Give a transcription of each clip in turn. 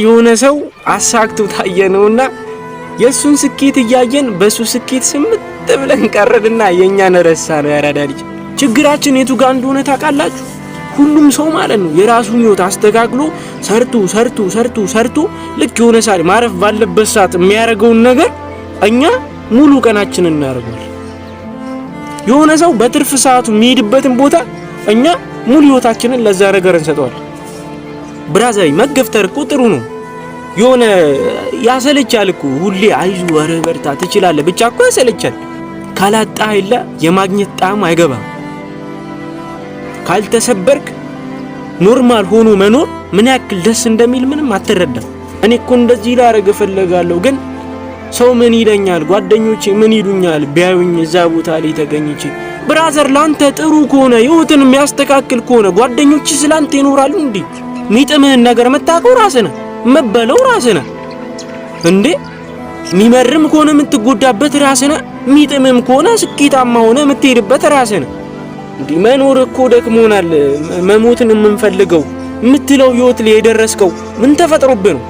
የሆነ ሰው አሳክቶ ታየነውና የሱን ስኬት እያየን በሱ ስኬት ስምጥ ብለን ቀረድና የኛን ረሳን። ያራዳ ልጅ ችግራችን የቱ ጋር እንደሆነ ታውቃላችሁ? ሁሉም ሰው ማለት ነው የራሱን ህይወት አስተካክሎ ሰርቶ ልክ የሆነ ሰዓት ማረፍ ባለበት ሰዓት የሚያደርገውን ነገር እኛ ሙሉ ቀናችንን እናደርጋለን። የሆነ ሰው በትርፍ ሰዓቱ የሚሄድበትን ቦታ እኛ ሙሉ ህይወታችንን ለዛ ነገር እንሰጠዋለን። ብራዘር መገፍተር እኮ ጥሩ ነው። የሆነ ያሰለቻል እኮ ሁሌ አይዞህ ወረ በርታ ትችላለህ ብቻ እኮ ያሰለቻል። ካላጣ አይላ የማግኘት ጣዕም አይገባም። ካልተሰበርክ ኖርማል ሆኖ መኖር ምን ያክል ደስ እንደሚል ምንም አትረዳም። እኔ እኮ እንደዚህ ላረግ ፈልጋለሁ ግን ሰው ምን ይለኛል፣ ጓደኞቼ ምን ይሉኛል ቢያዩኝ እዛ ቦታ ላይ ተገኝቼ። ብራዘር ላንተ ጥሩ ከሆነ ህይወትን የሚያስተካክል ከሆነ ጓደኞች ስላንተ ይኖራሉ እንዴ? ሚጥምህን ነገር መታቀው ራስህ ነህ፣ መበለው ራስህ ነህ እንዴ? ሚመርም ከሆነ የምትጎዳበት ራስህ ነህ፣ ሚጥምም ከሆነ ስኬታማ ሆነ የምትሄድበት ራስህ ነህ። እንዴ መኖር እኮ ደክሞናል፣ መሞትን የምንፈልገው የምትለው ህይወት ላይ የደረስከው ምን ተፈጥሮብህ ነው?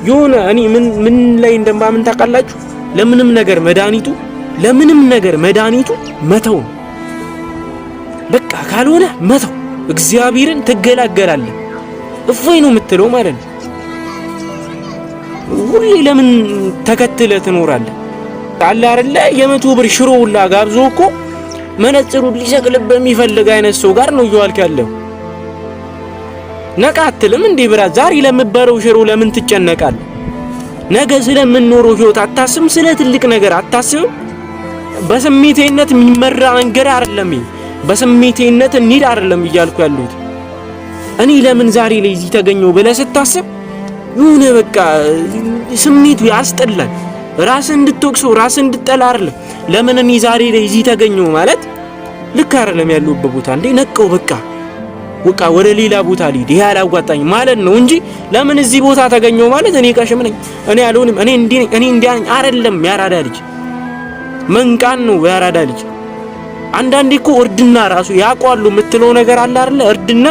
የሆነ እኔ ምን ላይ እንደማምን ታውቃላችሁ? ለምንም ነገር መድኃኒቱ መተው ነው። በቃ ካልሆነ መተው እግዚአብሔርን ትገላገላለህ። እፎይ ነው የምትለው ማለት ነው። ሁሌ ለምን ተከትለ ትኖራለህ? አለ አይደለ የ100 ብር ሽሮ ሁላ ጋብዞ እኮ መነጽሩን ሊሰቅልብ በሚፈልግ አይነት ሰው ጋር ነው እየዋልክ ያለው። ነቃ አትልም እንዴ ብራ? ዛሬ ለምበረው ሽሮ ለምን ትጨነቃለህ? ነገ ስለምንኖረው ህይወት አታስብም? ስለ ትልቅ ነገር አታስብም? በስሜቴነት የሚመራ ነገር አይደለም። በስሜቴነት እንሂድ አይደለም እያልኩ ያሉት እኔ ለምን ዛሬ ላይ እዚህ ተገኘው ብለህ ስታስብ የሆነ በቃ ስሜቱ ያስጠላል። ራስን እንድትወቅሰው ራስን እንድትጠላ አይደለም። ለምን እኔ ዛሬ ላይ እዚህ ተገኘው ማለት ልክ አይደለም ያለውበት ቦታ እንዴ ነቀው በቃ ወደ ሌላ ቦታ ልሂድ ይሄ አላዋጣኝ ማለት ነው እንጂ ለምን እዚህ ቦታ ተገኘው ማለት እኔ ቀሽም ነኝ እኔ አልሆንም እኔ እንዲያ ነኝ አይደለም። ያራዳ ልጅ መንቃን ነው ያራዳ ልጅ። አንዳንዴ እኮ እርድና ራሱ ያቋሉ የምትለው ነገር አለ አይደለ? እርድና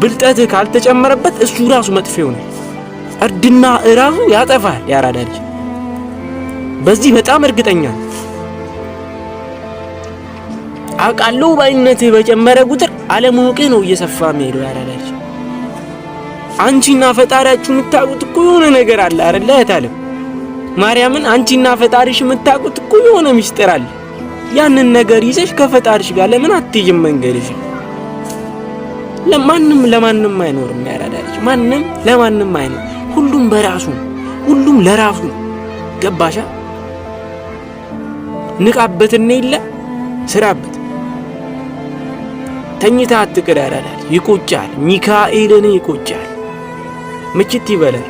ብልጠት ካልተጨመረበት እሱ ራሱ መጥፊው ነው። እርድና ራሱ ያጠፋል ያራዳ ልጅ። በዚህ በጣም እርግጠኛ ነኝ። አቃለው ባይነት በጨመረ ቁጥር አለማወቅ ነው እየሰፋ የሚሄደው ያራዳ ልጅ። አንቺና ፈጣሪያችሁ የምታውቁት እኮ የሆነ ነገር አለ አይደለ? እታለም ማርያምን አንቺና ፈጣሪሽ የምታውቁት እኮ የሆነ ሚስጥር አለ። ያንን ነገር ይዘሽ ከፈጣሪሽ ጋር ለምን አትይም? መንገድሽ ለማንም አይኖርም ያራዳ ልጅ። ማንም ለማንም አይኖር። ሁሉም በራሱ ሁሉም ለራሱ ገባሻ? ንቃበትና ይለ ስራበት። ተኝታ አትቅር ያራዳ ልጅ። ይቆጫል። ሚካኤልን ይቆጫል። ምችት ይበላል።